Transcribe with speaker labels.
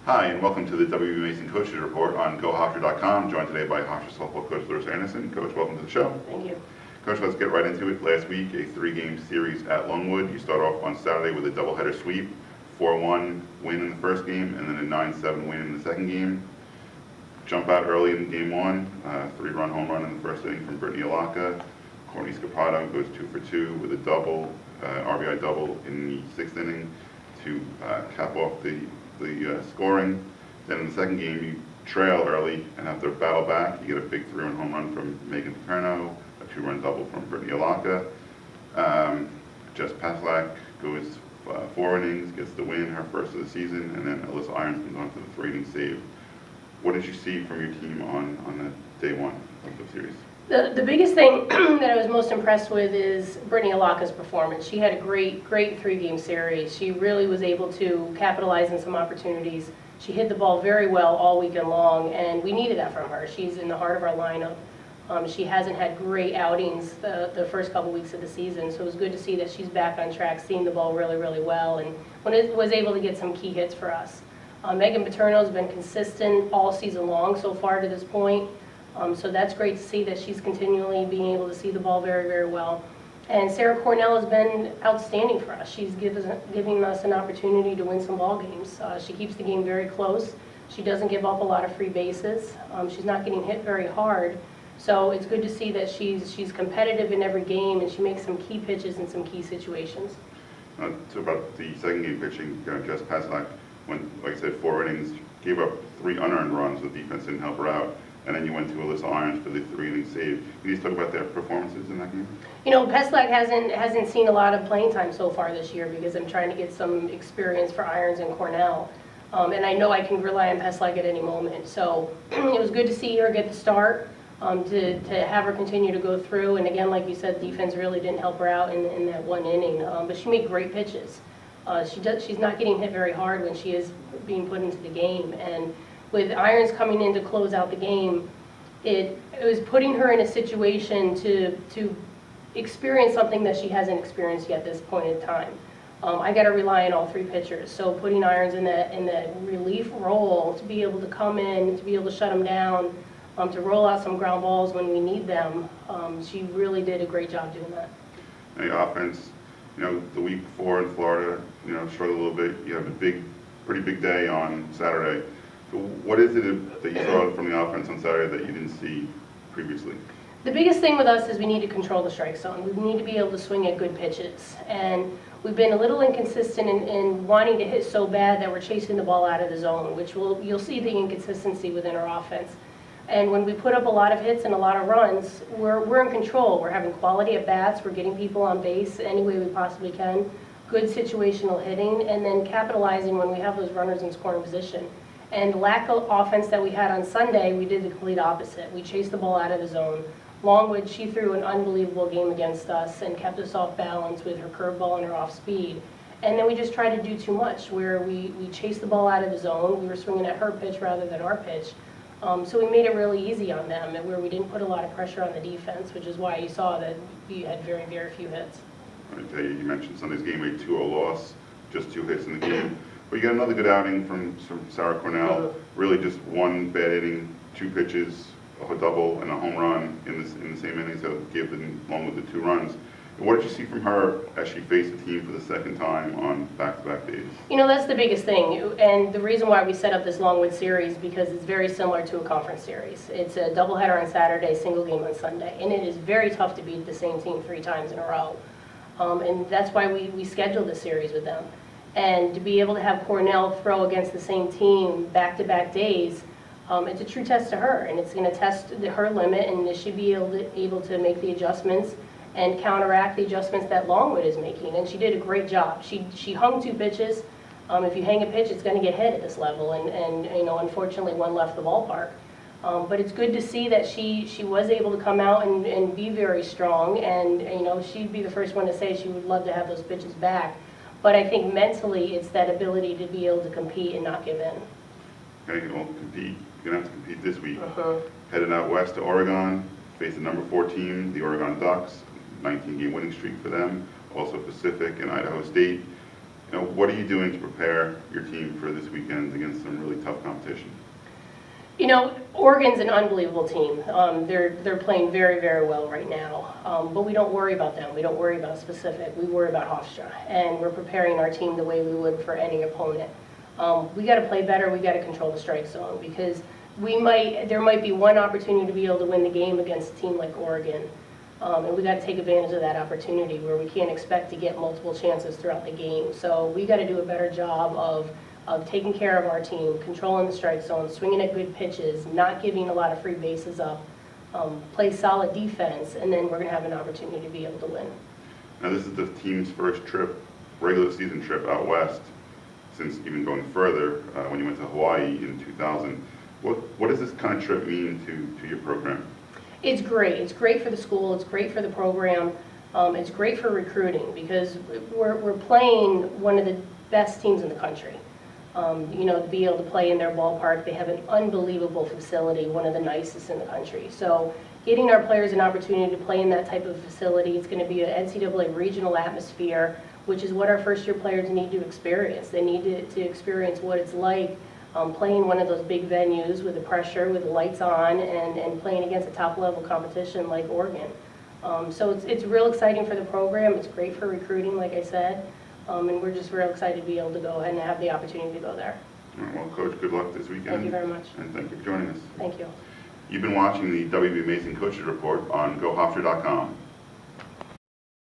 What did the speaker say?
Speaker 1: Hi, and welcome to the W.B. Mason Coaches Report on GoHofstra.com, joined today by Hofstra softball coach Larissa Anderson. Coach, welcome to the show.
Speaker 2: Thank you.
Speaker 1: Coach, let's get right into it. Last week, a three-game series at Longwood. You start off on Saturday with a doubleheader sweep, 4-1 win in the first game, and then a 9-7 win in the second game. Jump out early in game one, three-run home run in the first inning from Brittany Alaka. Courtney Scapado goes 2 for 2 with a double, RBI double in the sixth inning to cap off the scoring. Then in the second game, you trail early and have to battle back. You get a big three-run home run from Megan Paterno, a two-run double from Brittany Alaka. Jess Paslak goes 4 innings, gets the win, her first of the season, and then Alyssa Irons comes on to the 3-inning save. What did you see from your team on day one of the series?
Speaker 2: The biggest thing that I was most impressed with is Brittany Alaka's performance. She had a great three-game series. She really was able to capitalize on some opportunities. She hit the ball very well all weekend long, and we needed that from her. She's in the heart of our lineup. She hasn't had great outings the first couple weeks of the season, so it was good to see that she's back on track, seeing the ball really well, and was able to get some key hits for us. Megan Paterno has been consistent all season long so far to this point. So that's great to see that she's continually being able to see the ball very well. And Sarah Cornell has been outstanding for us. She's giving us an opportunity to win some ball games. She keeps the game very close. She doesn't give up a lot of free bases. She's not getting hit very hard. So it's good to see that she's competitive in every game, and she makes some key pitches in some key situations.
Speaker 1: So about the second game pitching, Jess Paslak went, like I said, 4 innings, gave up 3 unearned runs. The defense didn't help her out. And then you went to Alyssa Irons for the 3-inning save. Can you just talk about their performances in that game?
Speaker 2: You know, Paslak hasn't seen a lot of playing time so far this year because I'm trying to get some experience for Irons and Cornell. And I know I can rely on Paslak at any moment. So it was good to see her get the start, to have her continue to go through. And again, like you said, defense really didn't help her out in that 1 inning. But she made great pitches. She's not getting hit very hard when she is being put into the game. And with Irons coming in to close out the game, it was putting her in a situation to experience something that she hasn't experienced yet at this point in time. I got to rely on all 3 pitchers, so putting Irons in that relief role to be able to come in, to be able to shut them down, to roll out some ground balls when we need them. She really did a great job doing that.
Speaker 1: Now your offense, the week before in Florida, struggled a little bit. You have a pretty big day on Saturday. What is it that you saw from the offense on Saturday that you didn't see previously?
Speaker 2: The biggest thing with us is we need to control the strike zone. We need to be able to swing at good pitches. And we've been a little inconsistent in wanting to hit so bad that we're chasing the ball out of the zone, which you'll see the inconsistency within our offense. And when we put up a lot of hits and a lot of runs, we're in control. We're having quality at bats. We're getting people on base any way we possibly can. Good situational hitting, and then capitalizing when we have those runners in scoring position. And the lack of offense that we had on Sunday, we did the complete opposite. We chased the ball out of the zone. Longwood, she threw an unbelievable game against us and kept us off balance with her curveball and her off speed. And then we just tried to do too much, where we chased the ball out of the zone. We were swinging at her pitch rather than our pitch. So we made it really easy on them, and where we didn't put a lot of pressure on the defense, which is why you saw that we had very few hits.
Speaker 1: Right, you mentioned Sunday's game, a 2-0 loss, just 2 hits in the game. But you got another good outing from Sarah Cornell. Really just 1 bad inning, 2 pitches, a double, and a home run in the same inning, so gave them along with the 2 runs. And what did you see from her as she faced the team for the second time on back-to-back days? That's
Speaker 2: the biggest thing, and the reason why we set up this Longwood series, because it's very similar to a conference series. It's a doubleheader on Saturday, single game on Sunday, and it is very tough to beat the same team 3 times in a row. And that's why we scheduled the series with them. And to be able to have Cornell throw against the same team back-to-back days, it's a true test to her, and it's going to test her limit, and she should be able to make the adjustments and counteract the adjustments that Longwood is making. And she did a great job. She hung 2 pitches. If you hang a pitch, it's going to get hit at this level, and unfortunately 1 left the ballpark. But it's good to see that she was able to come out and be very strong, and she'd be the first one to say she would love to have those pitches back. But I think mentally, it's that ability to be able to compete and not give in.
Speaker 1: Okay, well, compete. You're going to have to compete this week. Headed out west to Oregon, face the number 4 team, the Oregon Ducks, 19-game winning streak for them. Also Pacific and Idaho State. Now, what are you doing to prepare your team for this weekend against some really tough competition?
Speaker 2: You know, Oregon's an unbelievable team. They're playing very, very well right now. But we don't worry about them. We don't worry about specific. We worry about Hofstra. And we're preparing our team the way we would for any opponent. We got to play better. We got to control the strike zone because there might be one opportunity to be able to win the game against a team like Oregon. And we got to take advantage of that opportunity where we can't expect to get multiple chances throughout the game. So we got to do a better job of taking care of our team, controlling the strike zone, swinging at good pitches, not giving a lot of free bases up, play solid defense, and then we're going to have an opportunity to be able to win.
Speaker 1: Now, this is the team's first trip, regular season trip out west, since even going further when you went to Hawaii in 2000. What does this kind of trip mean to your program?
Speaker 2: It's great. It's great for the school. It's great for the program. It's great for recruiting because we're playing one of the best teams in the country. You know, to be able to play in their ballpark. They have an unbelievable facility, one of the nicest in the country. So getting our players an opportunity to play in that type of facility, it's going to be an NCAA regional atmosphere, which is what our first-year players need to experience. They need to experience what it's like playing one of those big venues with the pressure, with the lights on, and playing against a top-level competition like Oregon. So it's real exciting for the program. It's great for recruiting, like I said. And we're just real excited to be able to go and have the opportunity to go there.
Speaker 1: All right, well, Coach, good luck this weekend.
Speaker 2: Thank you very much.
Speaker 1: And thank you for joining us.
Speaker 2: Thank you.
Speaker 1: You've been watching the WB Mason Coaches Report on GoHofstra.com.